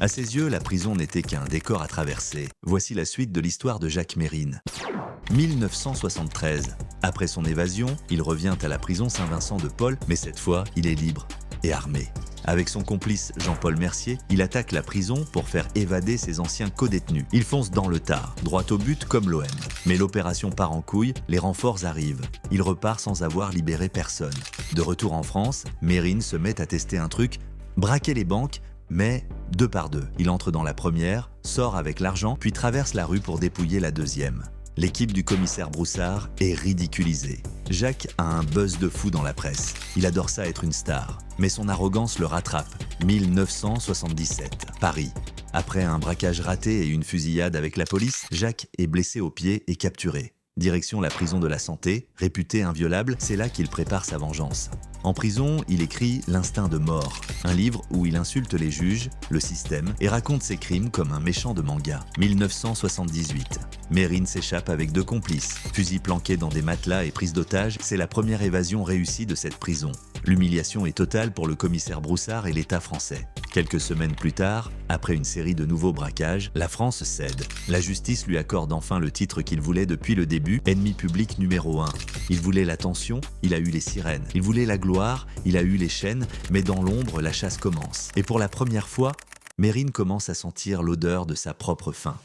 À ses yeux, la prison n'était qu'un décor à traverser. Voici la suite de l'histoire de Jacques Mérine. 1973. Après son évasion, il revient à la prison Saint-Vincent de Paul, mais cette fois, il est libre et armé. Avec son complice Jean-Paul Mercier, il attaque la prison pour faire évader ses anciens codétenus. Il fonce dans le tas, droit au but comme l'OM. Mais l'opération part en couille, les renforts arrivent. Il repart sans avoir libéré personne. De retour en France, Mérine se met à tester un truc, braquer les banques, mais deux par deux. Il entre dans la première, sort avec l'argent, puis traverse la rue pour dépouiller la deuxième. L'équipe du commissaire Broussard est ridiculisée. Jacques a un buzz de fou dans la presse. Il adore ça être une star. Mais son arrogance le rattrape. 1977, Paris. Après un braquage raté et une fusillade avec la police, Jacques est blessé au pied et capturé. Direction la prison de la Santé, réputée inviolable, c'est là qu'il prépare sa vengeance. En prison, il écrit L'instinct de mort, un livre où il insulte les juges, le système et raconte ses crimes comme un méchant de manga. 1978. Mérine s'échappe avec deux complices. Fusil planqué dans des matelas et prise d'otage, c'est la première évasion réussie de cette prison. L'humiliation est totale pour le commissaire Broussard et l'État français. Quelques semaines plus tard, après une série de nouveaux braquages, la France cède. La justice lui accorde enfin le titre qu'il voulait depuis le début, ennemi public numéro 1. Il voulait l'attention, il a eu les sirènes. Il voulait la gloire, il a eu les chaînes, mais dans l'ombre, la chasse commence. Et pour la première fois, Mérine commence à sentir l'odeur de sa propre fin.